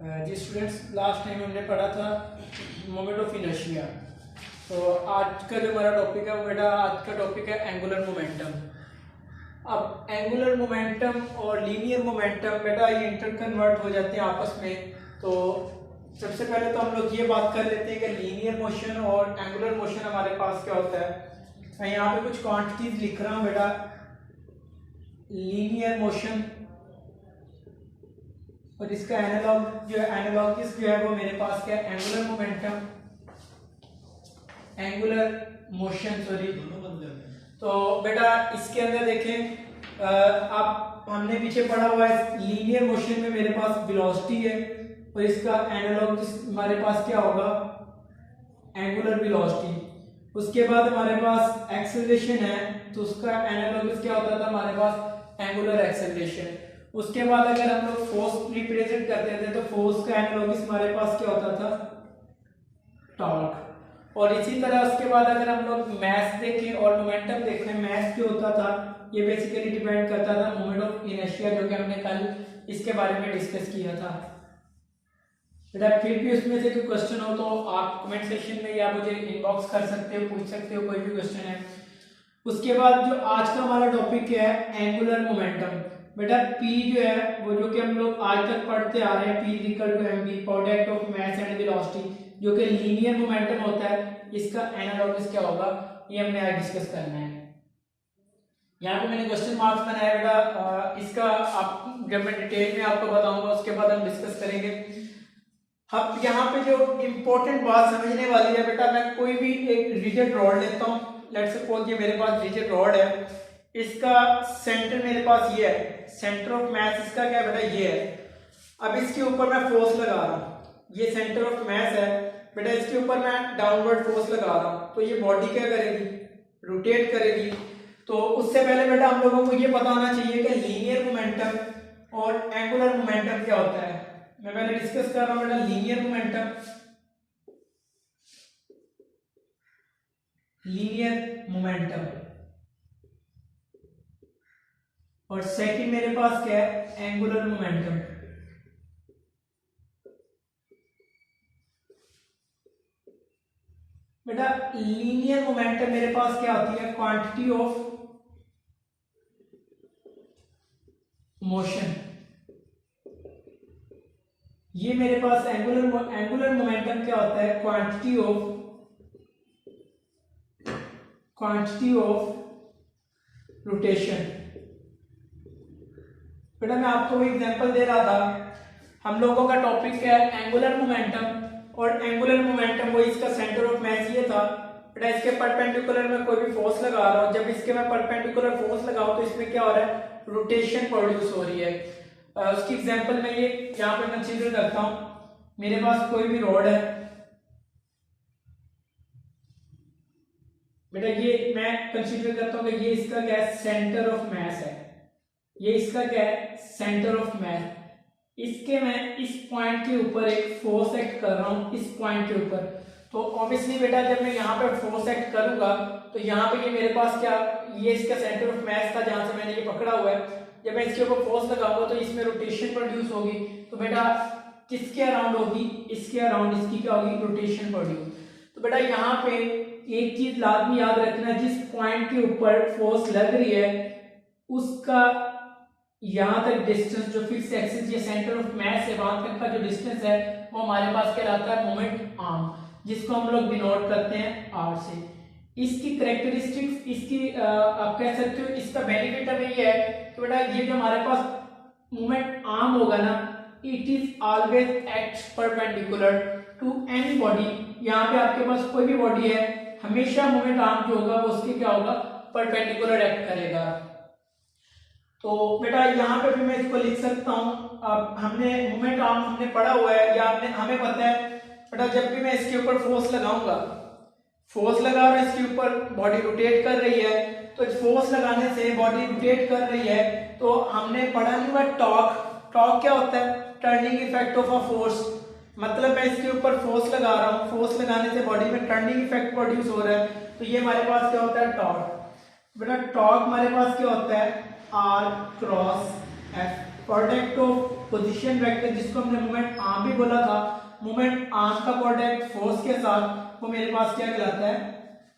जी students, last time हमने पढ़ा था मोमेंट ऑफ इनर्शिया। तो आज का जो हमारा टॉपिक है वो बेटा आज का टॉपिक है एंगुलर मोमेंटम। अब एंगुलर मोमेंटम और लीनियर मोमेंटम बेटा ये इंटर कन्वर्ट हो जाते हैं आपस में। तो सबसे पहले तो हम लोग ये बात कर लेते हैं कि लीनियर मोशन और एंगुलर मोशन हमारे पास क्या होता है। मैं यहाँ पे कुछ क्वांटिटीज लिख रहा हूँ बेटा। लीनियर मोशन और इसका एनालॉग जो है एनालॉगिस जो है वो मेरे पास क्या है, angular momentum, angular motion sorry. तो बेटा इसके अंदर देखें आप हमने पीछे पढ़ा हुआ है लीनियर मोशन में मेरे पास वेलोसिटी है और इसका एनालॉग हमारे पास क्या होगा, एंगुलर वेलोसिटी। उसके बाद हमारे पास एक्सेलरेशन है तो उसका एनालॉगिस क्या होता था हमारे पास, एंगुलर एक्सेलरेशन। उसके बाद अगर हम लोग फोर्स रिप्रेजेंट करते थे तो फोर्स का एनालॉगिस हमारे पास क्या होता था, टॉर्क। और इसी तरह उसके बाद अगर हम लोग मास देखें और मोमेंटम देखें, मास जो होता था ये बेसिकली डिपेंड करता था मोमेंट ऑफ इनर्शिया, जो कि हमने कल इसके बारे में डिस्कस किया था। बेटा फिर भी उसमें से कोई क्वेश्चन हो तो आप कमेंट सेक्शन में या मुझे इनबॉक्स कर सकते हो, पूछ सकते हो कोई भी क्वेश्चन है। उसके बाद जो आज का हमारा टॉपिक है एंगुलर मोमेंटम। बेटा P जो है वो जो कि हम लोग आज तक पढ़ते आ रहे हैं, P equal to mv product of mass and velocity, जो कि लीनियर मोमेंटम होता है। इसका एनालॉगस क्या होगा ये हमने आज डिस्कस करना है। यहाँ पे मैंने क्वेश्चन मार्क्स बनाया बेटा, इसका आप जब मैं डिटेल में आपको बताऊंगा उसके बाद हम डिस्कस करेंगे। अब यहाँ पे जो इम्पोर्टेंट बात समझने वाली है बेटा, मैं कोई भी एक रिजिड रॉड लेता हूँ। लेट्स सपोज ये मेरे पास रिजिड रॉड है, इसका सेंटर मेरे पास ये है, सेंटर ऑफ मास इसका क्या है बेटा, ये है। अब इसके ऊपर मैं फोर्स लगा रहा हूँ, ये सेंटर ऑफ मास है बेटा, इसके ऊपर मैं डाउनवर्ड फोर्स लगा रहा हूँ तो ये बॉडी क्या करेगी, रोटेट करेगी। तो उससे पहले बेटा हम लोगों को ये पता होना चाहिए कि लीनियर मोमेंटम और एंगुलर मोमेंटम क्या होता है। मैं पहले डिस्कस कर रहा हूँ बेटा लीनियर मोमेंटम, लीनियर मोमेंटम, और सेकंड मेरे पास क्या है, एंगुलर मोमेंटम। बेटा लीनियर मोमेंटम मेरे पास क्या होती है, क्वांटिटी ऑफ मोशन। ये मेरे पास एंगुलर मोमेंटम क्या होता है, क्वांटिटी ऑफ रोटेशन। बेटा मैं आपको एक एग्जांपल दे रहा था, हम लोगों का टॉपिक है एंगुलर मोमेंटम, और एंगुलर मोमेंटम वो इसका सेंटर ऑफ मास ये था बेटा, इसके परपेंडिकुलर में कोई भी फोर्स लगा रहा हूं, जब इसके मैं परपेंडिकुलर फोर्स लगाऊं तो इसमें क्या हो रहा है, रोटेशन प्रोड्यूस हो रही है। उसकी एग्जांपल मैं ये यहाँ पे कंसीडर करता हूं, मेरे पास कोई भी रॉड है बेटा, ये मैं कंसीडर करता हूं कि ये इसका क्या है, सेंटर ऑफ मास है, ये इसका क्या है, सेंटर ऑफ मास। इसके मैं इस पॉइंट के ऊपर एक फोर्स एक्ट कर रहा हूं, इस पॉइंट के ऊपर। तो ऑब्वियसली बेटा जब मैं यहाँ पे फोर्स एक्ट करूंगा तो यहाँ पे ये मेरे पास क्या, ये इसका सेंटर ऑफ मास था जहां से मैंने ये पकड़ा हुआ है। जब मैं इसके ऊपर फोर्स लगाऊंगा तो इसमें रोटेशन प्रोड्यूस होगी। तो बेटा किसके अराउंड होगी, इसके अराउंड इसकी क्या होगी, रोटेशन प्रोड्यूस। तो बेटा यहाँ पे एक चीज लाजमी याद रखना, जिस पॉइंट के ऊपर फोर्स लग रही है उसका यहां तक डिस्टेंस जो फिक्स एक्सिस या सेंटर ऑफ मास है वहां तक का जो डिस्टेंस है वो हमारे पास कहलाता है मोमेंट आर्म, जिसको हम लोग डिनोट करते हैं आर से। इसकी करेक्टरिस्टिक्स, इसकी आप कह सकते हो इसका बेनिफिट हमें ये है कि बेटा ये जो हमारे पास मोमेंट आर्म होगा ना, it is always act perpendicular to any body. यहाँ पे आपके पास कोई भी बॉडी है, हमेशा मोमेंट आर्म जो होगा वो उसके क्या होगा, परपेंडिकुलर एक्ट करेगा। तो बेटा यहाँ पे भी मैं इसको लिख सकता हूँ। अब हमने मोमेंट आर्म हमने पढ़ा हुआ है या हमें पता है बेटा, जब भी मैं इसके ऊपर फोर्स लगाऊंगा, फोर्स लगा रहा इसके ऊपर, बॉडी रोटेट कर रही है, तो फोर्स लगाने से बॉडी रोटेट कर रही है। तो हमने पढ़ा नहीं हुआ टॉर्क। टॉर्क क्या होता है, turning effect of a force. मतलब मैं इसके ऊपर फोर्स लगा रहा हूँ, फोर्स लगाने से बॉडी में टर्निंग इफेक्ट प्रोड्यूस हो रहा है, तो ये हमारे पास क्या होता है, टॉर्क। बेटा टॉर्क हमारे पास क्या होता है, R cross F, product of position vector, जिसको हमने मोमेंट आर्म भी बोला था, मोमेंट आर्म का प्रोडक्ट फोर्स के साथ, वो मेरे पास क्या कहलाता है,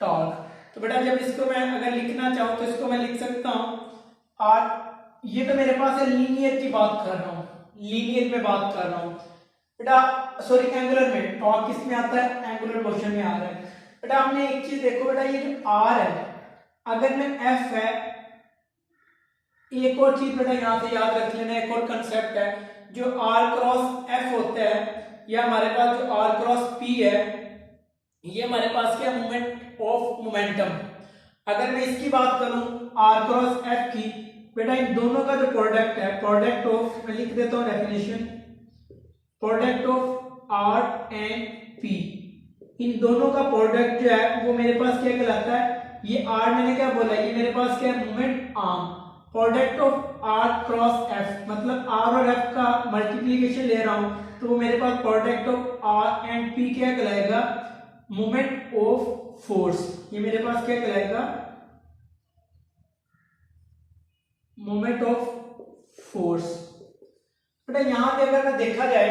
टॉर्क। तो बेटा जब इसको मैं अगर लिखना चाहूँ तो इसको मैं लिख सकता हूँ, और ये तो मेरे पास है लीनियर की बात कर रहा हूँ, लीनियर में बात कर रहा हूँ बेटा, सॉरी एंगुलर में, टॉर्क किस में आता है, एंगुलर मोशन में आ रहा है। बेटा हमने एक चीज देखो बेटा, ये जो आर है, अगर मैं एफ है, एक और चीज बेटा यहां से याद रख लेना, एक और कंसेप्ट है, जो आर क्रॉस एफ होता है, या हमारे पास जो आर क्रॉस पी है, ये हमारे पास क्या, मोमेंट ऑफ मोमेंटम। अगर मैं इसकी बात करूं आर क्रॉस एफ की, बेटा इन दोनों का जो प्रोडक्ट है, प्रोडक्ट ऑफ, मैं लिख देता हूं definition, product of are and P, इन दोनों का प्रोडक्ट जो है वो मेरे पास क्या कहलाता है, ये आर मैंने क्या बोला, ये मेरे पास क्या है, moment arm, product of R cross F, मतलब आर और एफ का मल्टीप्लीकेशन ले रहा हूं, तो वो मेरे पास product of are and P क्या कहलाएगा, मोमेंट ऑफ फोर्स। ये मेरे पास क्या कहलाएगा, मोमेंट ऑफ फोर्स। बेटा यहां पे अगर मैं देखा जाए,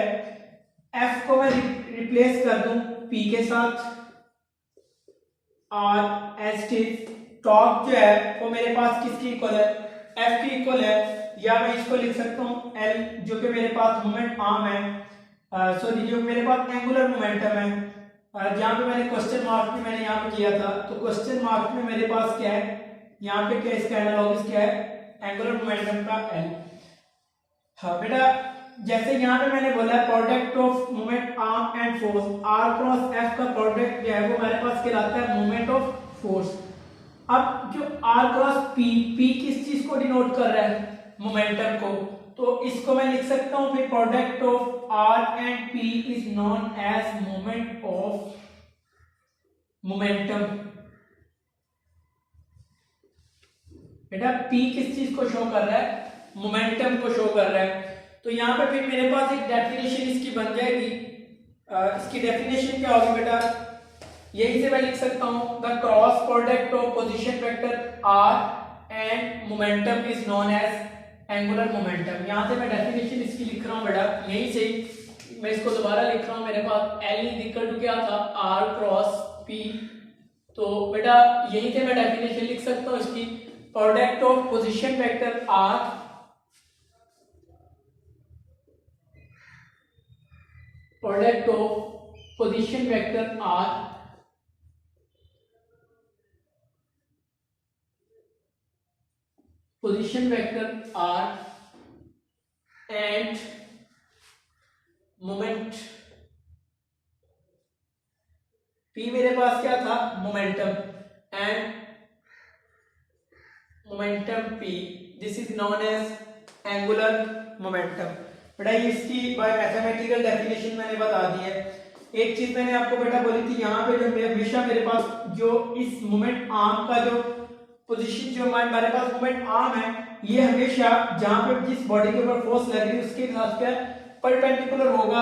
एफ को मैं रिप्लेस कर दूं पी के साथ, और एस टी टॉर्क जो है वो मेरे पास किसकी इक्वल है, एफ की इक्वल है, या मैं इसको लिख सकता हूं एल, जो कि मेरे पास मोमेंट आर्म है, सॉरी जो मेरे पास एंगुलर मोमेंटम है, जहां पे मैंने क्वेश्चन मार्क भी मैंने यहाँ पे किया था, तो क्वेश्चन मार्क में मेरे पास क्या है, यहाँ पे क्या इसका एनालॉगस क्या है, एंगुलर मोमेंटम का एल। हाँ बेटा जैसे यहाँ पे मैंने बोला product of moment arm and force, r cross F का प्रोडक्ट जो है वो मेरे पास कहलाता है मोमेंट ऑफ फोर्स। अब जो आर क्रॉस पी, पी किस चीज को डिनोट कर रहा है, मोमेंटम को, तो इसको मैं लिख सकता हूं फिर product of are and p is known as moment of momentum. बेटा पी किस चीज को शो कर रहा है, मोमेंटम को शो कर रहा है। तो यहाँ पे फिर मेरे पास एक डेफिनेशन इसकी बन जाएगी, इसकी डेफिनेशन क्या होगी बेटा, यही से मैं लिख सकता हूं, the cross product of position vector r and momentum is known as angular momentum. यहां से मैं डेफिनेशन इसकी लिख रहा हूं बेटा, यही से मैं इसको दोबारा लिख रहा हूं, मेरे पास एल इज इक्वल टू क्या था, आर क्रॉस पी, तो बेटा यही से मैं डेफिनेशन लिख सकता हूं इसकी, product of position vector r product of position vector r position vector r and moment p, मेरे पास क्या था, momentum, and momentum p, this is known as angular momentum. बेटा इसकी बाय मैथमेटिकल डेफिनेशन मैंने बता दी है। एक चीज मैंने आपको बेटा बोली थी, यहाँ पे जो हमेशा मेरे पास जो इस मोमेंट आर्म का जो पोजीशन, जो हमारे पास मोमेंट आर्म है, ये हमेशा जहां पे जिस बॉडी के ऊपर फोर्स लग रही है उसके हिसाब से परपेंडिकुलर होगा।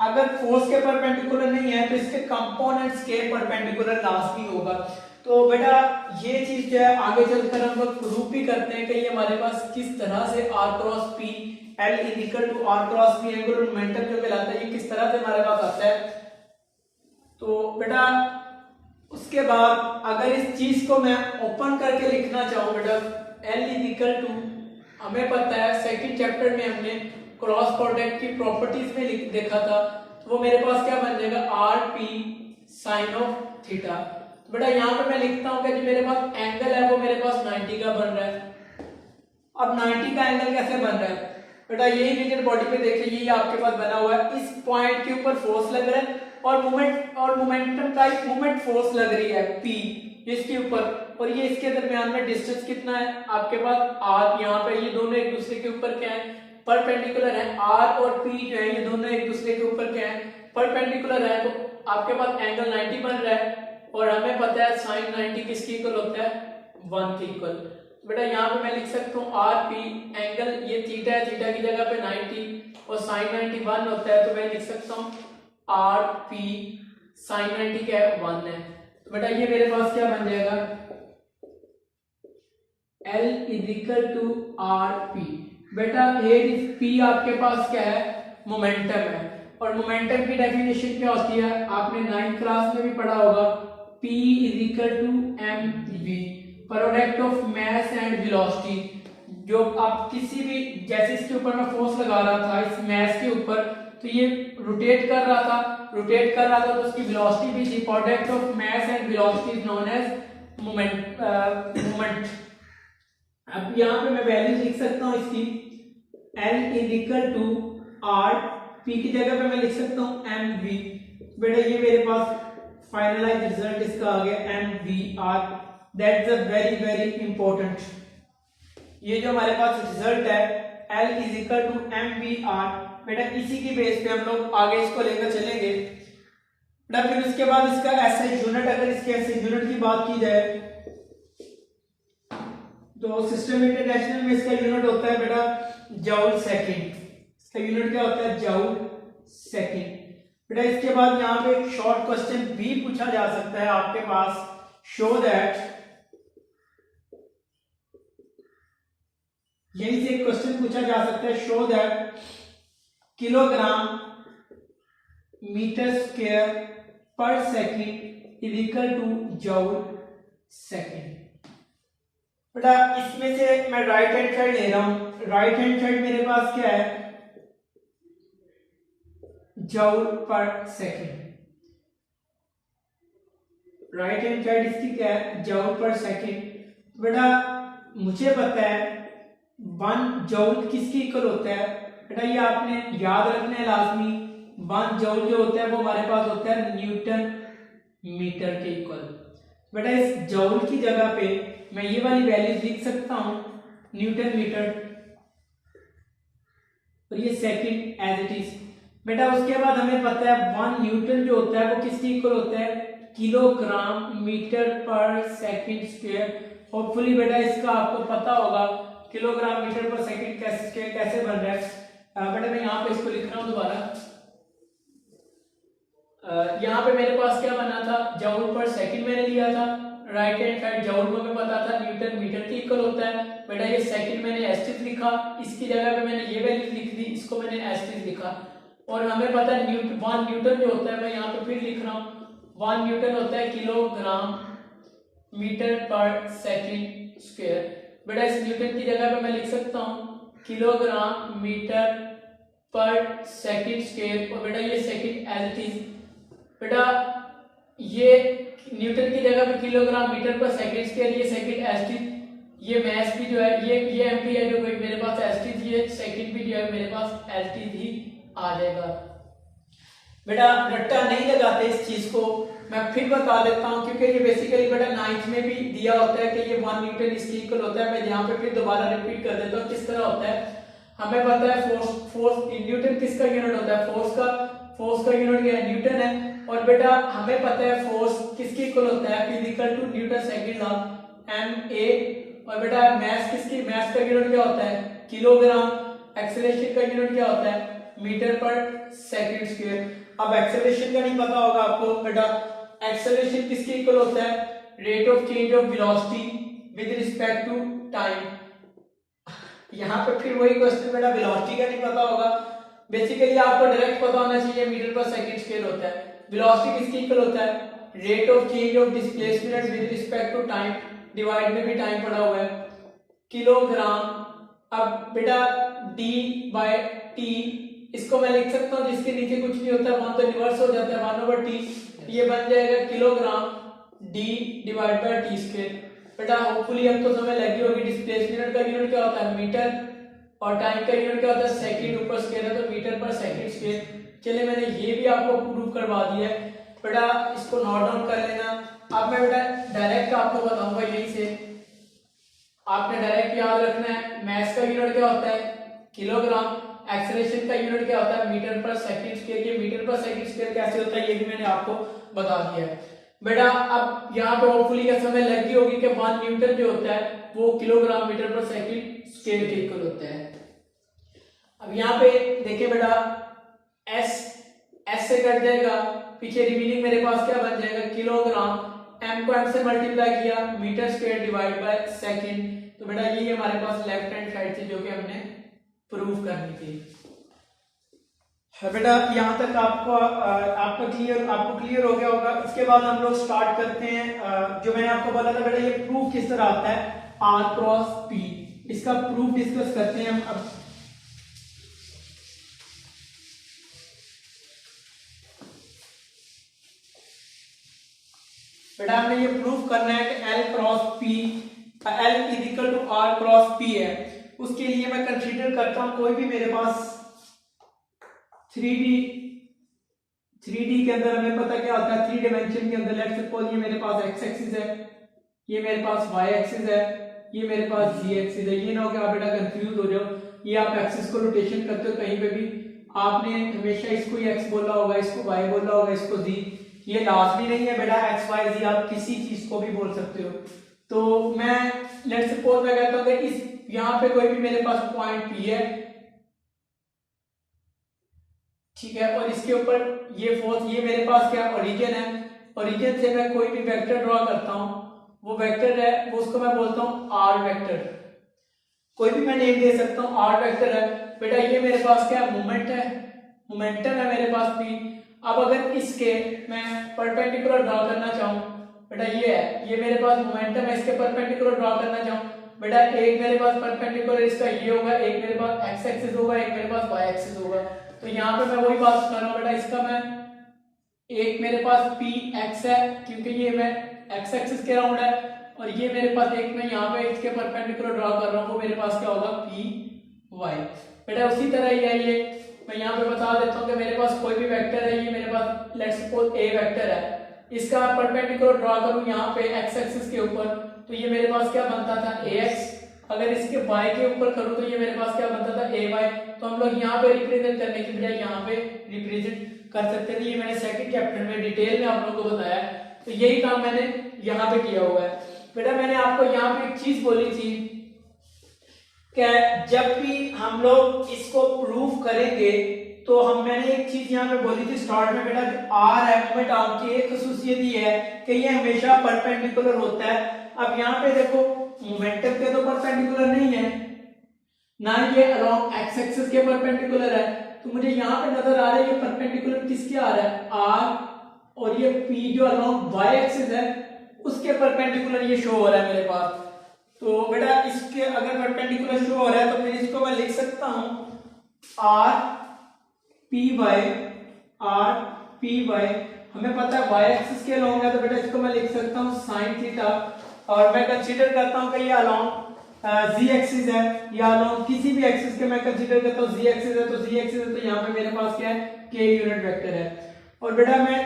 अगर फोर्स के परपेंडिकुलर नहीं है तो इसके कंपोनेंट्स के परपेंडिकुलर लाजमी होगा। तो बेटा ये चीज जो है आगे चलकर हम लोग प्रूव भी करते हैं कि ये हमारे पास किस तरह से r cross p L is equal to r cross p angular momentum जो कहलाता है, ये किस तरह से हमारे पास आता है। तो बेटा उसके बाद अगर इस चीज को मैं ओपन करके लिखना चाहूं बेटा, एल इज इक्वल टू, हमें पता है सेकंड चैप्टर में हमने क्रॉस प्रोडक्ट की प्रॉपर्टीज में देखा था, तो वो मेरे पास क्या बन जाएगा, r p sine of theta. तो बेटा यहाँ पे मैं लिखता हूँ कि जो मेरे पास एंगल है वो मेरे पास 90 का बन रहा है। अब 90 का एंगल कैसे बन रहा है बेटा, यही रिजिड बॉडी पे देखिए, यही आपके पास बना हुआ है, इस पॉइंट के ऊपर फोर्स लग रहा है और मोमेंटम का एक मोमेंट फोर्स लग रही है पी इसके ऊपर, और ये इसके दरमियान में डिस्टेंस कितना है आपके पास आर। यहाँ पे ये दोनों एक दूसरे के ऊपर क्या है, परपेंडिकुलर है। आर और पी जो है ये दोनों एक दूसरे के ऊपर क्या है, परपेंडिकुलर है। तो आपके पास एंगल 90 बन रहा है और हमें पता है साइन 90 किसके इक्वल होता है, 1 के इक्वल। बेटा यहाँ पे मैं लिख सकता हूँ आर पी एंगल, ये थीटा है, थीटा की जगह पे 90 और साइन 90 1 होता है, तो मैं लिख सकता हूँ आर पी साइन 90 क्या है, 1 है। तो बेटा ये मेरे पास क्या बन जाएगा, L is equal to R P. बेटा हियर इज पी आपके पास क्या है, मोमेंटम है। और मोमेंटम की डेफिनेशन क्या होती है, आपने 9th क्लास में भी पढ़ा होगा, P is equal to M V, product of mass and velocity. जो आप किसी भी, जैसे इसके ऊपर मैं फोर्स लगा रहा था इस मैस के ऊपर, तो ये रोटेट कर रहा था तो उसकी वेलोसिटी भी थी। Product of mass and velocity is known as moment. अब यहाँ पे मैं वैल्यू लिख सकता हूँ इसकी, L is equal to R, P की जगह पे मैं लिख सकता हूँ एम वी। बेटा ये मेरे पास फाइनलाइज रिजल्ट इसका आ गया M V R. That's a very very important. ये जो हमारे पास रिजल्ट है L is equal to M V R, बेटा इसी की बेस पे हम लोग आगे इसको लेकर चलेंगे। बेटा फिर उसके बाद इसका एसआई यूनिट, अगर इसके एसआई यूनिट की बात की जाए तो सिस्टम इंटरनेशनल में इसका यूनिट होता है बेटा जूल सेकंड। इसका यूनिट क्या होता है, जूल सेकंड। बेटा इसके बाद यहाँ पे एक शॉर्ट क्वेश्चन भी पूछा जा सकता है आपके पास, शो दैट, यही से एक क्वेश्चन पूछा जा सकता है, show that kilogram metre square per second is equal to joule second. बेटा इसमें से मैं राइट हैंड साइड ले रहा हूं, राइट हैंड साइड मेरे पास क्या है, जूल पर सेकंड। राइट हैंड साइड इसकी क्या है, जूल पर सेकंड। बेटा मुझे पता है 1 जूल किसकी इक्वल होता है, बेटा ये आपने याद रखना है लाजमी। 1 जूल जो होता है वो हमारे पास होता है न्यूटन मीटर के इक्वल। बेटा इस जूल की जगह पे मैं ये वाली वैल्यू लिख सकता हूं, न्यूटन मीटर, और ये सेकंड एज इट इज। बेटा उसके बाद हमें पता है 1 न्यूटन जो होता है वो किसकी इक्वल होता है, किलोग्राम मीटर पर सेकंड स्क्वायर। होपफुली बेटा इसका आपको पता होगा किलोग्राम मीटर पर सेकंड कैसे बन रहा है। बेटा मैं यहाँ पे इसको लिख रहा हूँ दोबारा। यहाँ पे मेरे पास क्या बना था, जूल पर सेकंड मैंने लिया था, राइट हैंड साइड जूल में हमें पता था न्यूटन मीटर की इक्वल होता है। बेटा ये सेकंड मैंने एस्टिस लिखा, इसकी जगह पे मैंने ये वैल्यू लिख दी, इसको मैंने एस्टिस लिखा। और हमें पता है 1 न्यूटन जो होता है, मैं यहाँ पे फिर लिख रहा हूँ, 1 न्यूटन होता है किलोग्राम मीटर पर सेकंड स्क्वायर। बेटा इस न्यूटन की जगह पे मैं लिख सकता हूँ किलोग्राम मीटर पर सेकंड स्क्वायर। और बेटा ये सेकंड एज इट इज। बेटा ये न्यूटन की जगह पे किलोग्राम मीटर पर सेकंड स्क्वायर, ये सेकंड एज इट इज। ये मैथ भी जो है ये एमपी है जो मेरे पास एज इट इज, ये सेकंड भी जो है मेरे पास एज इट इज ही आ जाएगा। बेटा रट्टा नहीं लगाते इस चीज को, मैं फिर बता देता हूं, क्योंकि ये बेसिकली बेटा 9th में भी दिया होता है कि ये 1 न्यूटन इसकी इक्वल होता है। मैं यहाँ पे फिर दोबारा रिपीट कर देता हूँ किस तरह होता है। हमें पता है फोर्स न्यूटन किसका यूनिट होता है, फोर्स का यूनिट क्या है, न्यूटन है। और बेटा हमें पता है फोर्स किसकी इक्वल होता है, physical to Newton second law ma। और बेटा मैथ का यूनिट क्या होता है, किलोग्राम। एक्सेलरेशन का यूनिट क्या होता है, मीटर पर सेकंड स्क्वायर। अब एक्सेलरेशन का नहीं पता होगा आपको, बेटा एक्सेलरेशन किसके इक्वल होता है, rate of change of velocity with respect to time. यहाँ पे फिर वही क्वेश्चन, बेटा वेलोसिटी का नहीं पता होगा। बेसिकली आपको डायरेक्ट पता होना चाहिए मीटर पर सेकंड स्क्वायर होता है। वेलोसिटी किसके इक्वल होता है, rate of change of displacement with respect to time, divide में भी टाइम पड़ा हुआ है, किलोग्राम। अब बेटा d बाय t, इसको मैं लिख सकता हूँ जिसके नीचे कुछ नहीं होता है, वहां तो रिवर्स हो जाता है 1/t, ये बन जाएगा kilogram d divide by t square. बेटा होपफुली हमको समझ लगी होगी डिस्प्लेसमेंट का यूनिट क्या होता है, मीटर, और टाइम का यूनिट क्या होता है, सेकंड। ऊपर स्क्वायर है तो मीटर पर सेकंड स्क्वायर। चलिए मैंने ये भी आपको प्रूव करवा दिया है, बेटा इसको नोट डाउन कर लेना। अब मैं बेटा डायरेक्ट आपको बताऊंगा, यहीं से आपने डायरेक्ट याद रखना है मैथ का यूनिट क्या होता है, किलोग्राम। एक्सेलरेशन का यूनिट क्या होता है, मीटर पर सेकंड स्क्वायर। ये मीटर पर सेकंड स्क्वायर कैसे होता है ये भी मैंने आपको बता दिया है। बेटा अब यहाँ पे होपफुली क्या समझ लगी होगी कि 1 न्यूटन जो होता है वो किलोग्राम मीटर पर सेकंड स्क्वायर के इक्वल होता है। अब यहाँ पे देखिए बेटा एस से कट जाएगा, पीछे रिमेनिंग मेरे पास क्या बन जाएगा, किलोग्राम। m को m से मल्टीप्लाई किया, metre square divide by second. तो बेटा ये हमारे पास लेफ्ट हैंड साइड से जो कि हमने प्रूव करनी थी। बेटा यहाँ तक आपको क्लियर हो गया होगा। इसके बाद हम लोग स्टार्ट करते हैं जो मैंने आपको बोला था बेटा ये प्रूफ किस तरह आता है R क्रॉस P, इसका प्रूफ डिस्कस करते हैं हम अब। बेटा हमने ये प्रूफ करना है कि L cross P L is equal to R cross P है। उसके लिए मैं कंसीडर करता हूं कोई भी मेरे पास 3D के अंदर हमें पता क्या होता है 3 डायमेंशन के अंदर। लेट्स सपोज ये मेरे पास x एक्सिस है, ये मेरे पास y एक्सिस है, ये मेरे पास z एक्सिस है। ये ना हो कि आप बेटा कंफ्यूज हो जाओ, ये आप एक्सिस को रोटेशन करते हो कहीं पे भी आपने हमेशा इसको ही x बोला होगा, इसको y बोला होगा, इसको z। ये लाजमी नहीं है बेटा x y z, आप किसी चीज को भी बोल सकते हो। तो मैं लेट्स सपोज मैं कहता हूं कि इस यहाँ पे कोई भी मेरे पास पॉइंट P है, ठीक है, और इसके ऊपर ये फोर्स, ये मेरे पास क्या ओरिजिन है, ओरिजिन से मैं कोई भी वेक्टर ड्रॉ करता हूं, वो वेक्टर है वो उसको मैं बोलता हूं आर वेक्टर। कोई भी मैं नेम दे सकता हूं, आर वेक्टर है। बेटा ये मेरे पास क्या मोमेंट है, मोमेंटम है मेरे पास P। अब अगर इसके मैं परपेंडिकुलर ड्रॉ करना चाहूं, बेटा ये है, ये मेरे पास मोमेंटम है, इसके परपेंडिकुलर ड्रॉ करना चाहूं, बेटा एक मेरे पास परपेंडिकुलर इसका ये होगा, एक मेरे पास एक्स एक्सिस होगा, एक मेरे पास वाई एक्सिस होगा। तो यहाँ पे मैं वही बात कर रहा हूँ बेटा, इसका मैं एक मेरे पास पी एक्स है क्योंकि ये मैं एक्स एक्सिस के राउंड है, और ये मेरे पास एक मैं यहाँ पे इसके परपेंडिकुलर ड्रॉ कर रहा हूँ, वो मेरे पास क्या होगा पी वाई। बेटा उसी तरह ही है, ये मैं यहाँ पे बता देता हूँ कि मेरे पास कोई भी वेक्टर है, ये मेरे पास लेट्स सपोज ए वेक्टर है, इसका परपेंडिकुलर ड्रॉ करूँ यहाँ पे एक्स एक्सिस के ऊपर, तो ये मेरे पास क्या बनता था ए एक्स। अगर इसके y के ऊपर करूं तो ये मेरे पास क्या बनता था ए वाई। तो हम लोग यहाँ पे रिप्रेजेंट करने की बजाय यहाँ पे रिप्रेजेंट कर सकते थे। ये मैंने सेकंड चैप्टर में डिटेल में आप लोगों को बताया, तो यही काम मैंने यहाँ पे किया हुआ है। बेटा मैंने आपको यहाँ पे एक चीज बोली थी कि जब भी हम लोग इसको प्रूव करेंगे तो मैंने एक चीज यहाँ पे बोली थी स्टार्ट में बेटा, आर है मोमेंट आर्म की एक खसूसियत ये है कि ये हमेशा परपेंडिकुलर होता है। अब यहाँ पे देखो मोमेंटम के तो परपेंडिकुलर नहीं है, ना ये अलोंग एक्स एक्सिस के परपेंडिकुलर है, तो मुझे यहाँ पे नजर आ रहा है ये परपेंडिकुलर किसके आ रहा है आर, और ये पी जो अलोंग वाई एक्सिस है उसके परपेंडिकुलर ये शो हो रहा है मेरे पास। तो बेटा इसके अगर परपेंडिकुलर शो हो रहा है तो फिर इसको मैं लिख सकता हूं आर पी वाई। हमें पता है वाई एक्सिस के अलोंग है, तो बेटा इसको मैं लिख सकता हूं साइन थीटा, और मैं कंसीडर करता हूं कि ये अलोंग जी एक्सिस है, या अलोंग किसी भी एक्सिस के मैं कंसीडर करता हूं जी एक्सिस है, तो जी एक्सिस है तो यहाँ पे मेरे पास क्या है के यूनिट वेक्टर है। और बेटा मैं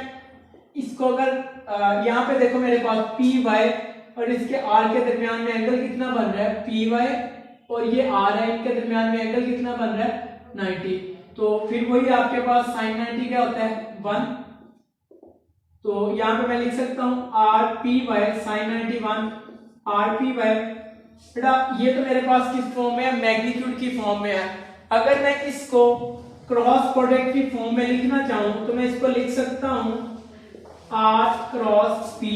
इसको अगर यहाँ पे देखो मेरे पास पी वाई और इसके आर के दरमियान में एंगल कितना बन रहा है पी वाई, और ये आर है, इनके दरमियान में एंगल कितना बन रहा है 90। तो फिर वही आपके पास साइन 90 क्या होता है 1। तो यहाँ पे मैं लिख सकता हूं R P Y sine 91 R P Y. बेटा ये तो मेरे पास किस फॉर्म में है, मैग्नीट्यूड की फॉर्म में है। अगर मैं इसको क्रॉस प्रोडक्ट की फॉर्म में लिखना चाहूं तो मैं इसको लिख सकता हूं R cross P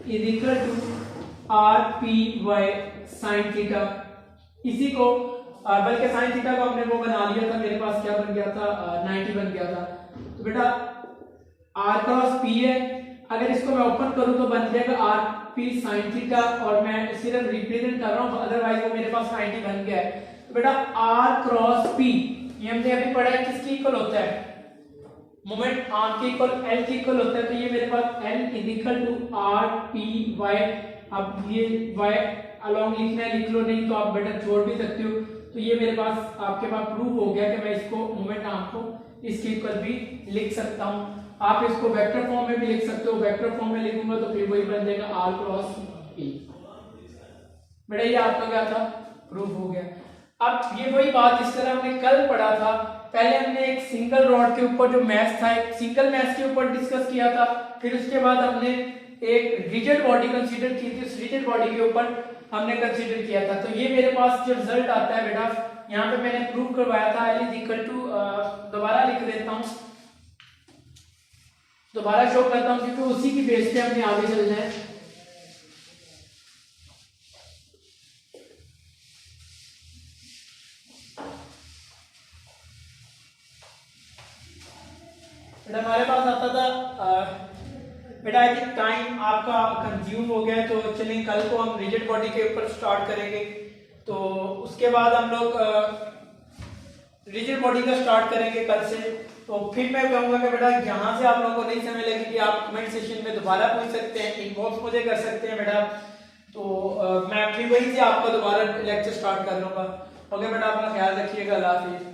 is equal to R P Y sine theta. इसी को बल्कि साइन थीटा को हमने वो बना लिया था, मेरे पास क्या बन गया था 90 बन गया था। तो बेटा आर क्रॉस पी है, अगर इसको मैं ओपन करूं तो बन जाएगा आर पी साइन थीटा, और मैं सिर्फ रिप्रेजेंट कर रहा हूं, अदरवाइज वो मेरे पास 90 बन गया है। तो बेटा आर क्रॉस पी ये हमने अभी पढ़ा है किसके इक्वल होता है, मोमेंट आर्म के इक्वल एल के इक्वल होता है। तो ये मेरे पास L is equal to R P Y. अब ये वाई अलोंग लिखना है लिख लो, नहीं तो आप बेटा छोड़ भी सकते हो। तो ये मेरे पास आपके पास प्रूफ हो गया कि मैं इसको मोमेंट आर्म को इसके इक्वल भी लिख सकता हूं। आप इसको वेक्टर फॉर्म में भी लिख सकते हो, वेक्टर फॉर्म में लिखूंगा तो फिर वही बन जाएगा आर क्रॉस पी। बेटा ये आपका क्या था प्रूफ हो गया। अब ये वही बात इस तरह हमने कल पढ़ा था, पहले हमने एक सिंगल रॉड के ऊपर जो मैथ था एक सिंगल मैथ के ऊपर डिस्कस किया था, फिर उसके बाद हमने एक रिजिड बॉडी कंसीडर की थी, उस रिजिड बॉडी के ऊपर हमने कंसीडर किया था। तो ये मेरे पास जो रिजल्ट आता है बेटा, यहाँ पे मैंने प्रूव करवाया था एल इज इक्वल टू, दोबारा लिख देता हूँ, दोबारा शो करता हूँ क्योंकि उसी की बेस पे हमने आगे चलना है। बेटा हमारे पास आता था बेटा आई थिंक टाइम आपका कंज्यूम हो गया है, तो चलिए कल को हम रिजिड बॉडी के ऊपर स्टार्ट करेंगे। तो उसके बाद हम लोग रिजिड बॉडी का स्टार्ट करेंगे कल से। तो फिर मैं कहूंगा कि बेटा यहाँ से आप लोगों को नहीं समझ लगी कि आप कमेंट सेक्शन में दोबारा पूछ सकते हैं, इनबॉक्स मुझे कर सकते हैं बेटा। तो मैं फिर वहीं से आपका दोबारा लेक्चर स्टार्ट कर लूंगा। ओके बेटा, अपना ख्याल रखिएगा। अल्लाह हाफिज।